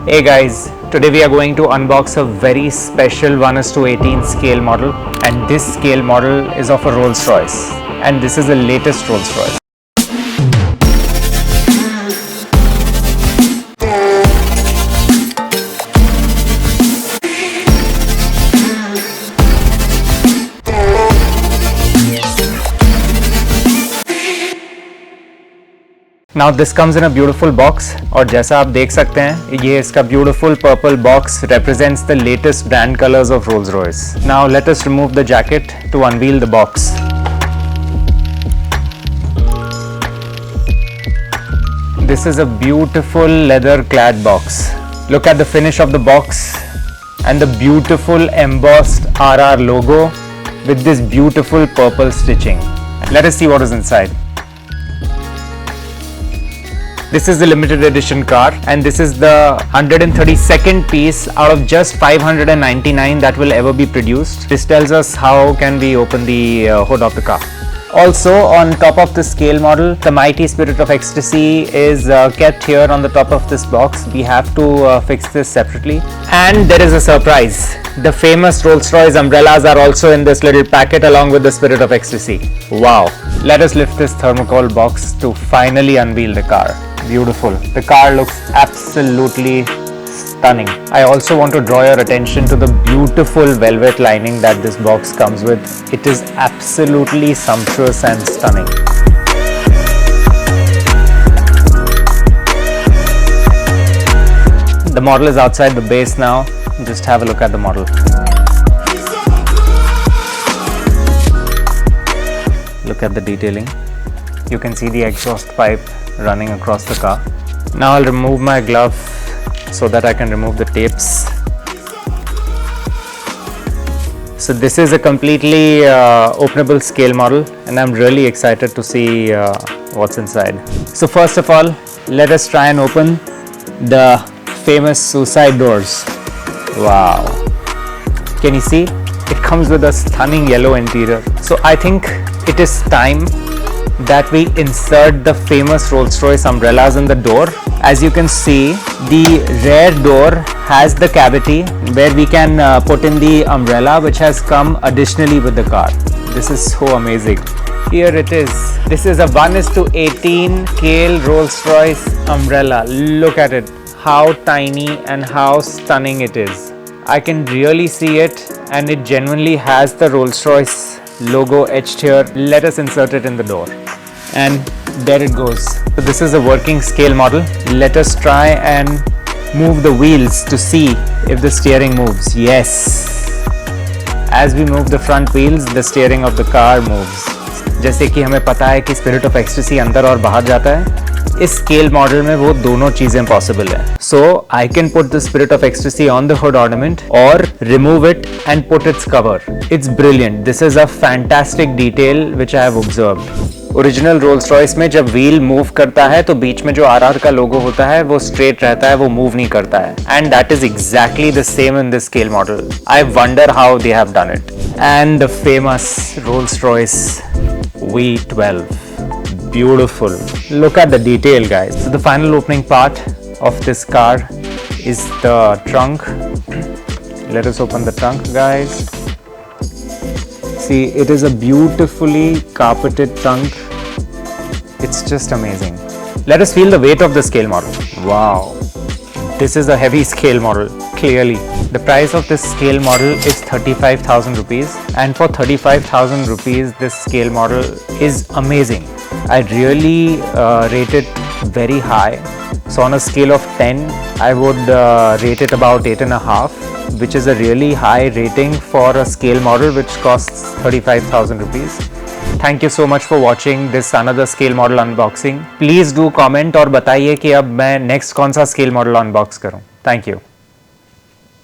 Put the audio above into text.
Hey guys, today we are going to unbox a very special 1:18 scale model, and this scale model is of a Rolls Royce, and this is the latest Rolls Royce. Now this comes in a beautiful box और जैसा आप देख सकते हैं ये इसका beautiful purple box represents the latest brand colors of Rolls Royce. Now let us remove the jacket to unveil the box. This is a beautiful leather clad box. Look at the finish of the box and the beautiful embossed RR logo with this beautiful purple stitching. Let us see what is inside. This is the limited edition car, and this is the 132nd piece out of just 599 that will ever be produced. This tells us how can we open the hood of the car. Also, on top of the scale model, the mighty spirit of ecstasy is kept here on the top of this box. We have to fix this separately. And there is a surprise. The famous Rolls Royce umbrellas are also in this little packet along with the spirit of ecstasy. Wow. Let us lift this thermocol box to finally unveil the car. Beautiful. The car looks absolutely stunning. I also want to draw your attention to the beautiful velvet lining that this box comes with. It is absolutely sumptuous and stunning. The model is outside the base now. Just have a look at the model. Look at the detailing. You can see the exhaust pipe running across the car. Now I'll remove my glove so that I can remove the tapes. So this is a completely openable scale model, and I'm really excited to see what's inside. So first of all, let us try and open the famous suicide doors. Wow. Can you see? It comes with a stunning yellow interior. So I think it is time that we insert the famous Rolls Royce umbrellas in the door. As you can see, the rear door has the cavity where we can put in the umbrella, which has come additionally with the car. This is so amazing. Here it is. This is a 1:18 scale Rolls Royce umbrella. Look at it. How tiny and how stunning it is. I can really see it, and it genuinely has the Rolls Royce logo etched here. Let us insert it in the door, and there it goes. So this is a working scale model. Let us try and move the wheels to see if the steering moves. Yes, as we move the front wheels, the steering of the car moves. जैसे कि हमें पता है कि spirit of ecstasy अंदर और बाहर जाता है, इस स्केल मॉडल में वो दोनों चीजें पॉसिबल है. So I can put the Spirit of Ecstasy on the hood ornament और remove it and put its cover. It's brilliant. This is a fantastic detail which I have observed. Original Rolls Royce में जब wheel move करता है तो बीच में जो RR का लोगो होता है वो स्ट्रेट रहता है, वो मूव नहीं करता है. And that is exactly the same in this scale model. I wonder how they have done it. And the famous Rolls Royce V12. Beautiful. Look at the detail, guys. So the final opening part of this car is the trunk. Let us open the trunk, guys. See, it is a beautifully carpeted trunk. It's just amazing. Let us feel the weight of the scale model. Wow. This is a heavy scale model, clearly. The price of this scale model is 35,000 rupees, and for 35,000 rupees, this scale model is amazing. I really rate it very high. So on a scale of 10, I would rate it about 8.5, which is a really high rating for a scale model which costs 35,000 rupees. Thank you so much for watching this another scale model unboxing. Please do comment और बताइए कि अब मैं next कौन सा scale model unbox करूं. Thank you.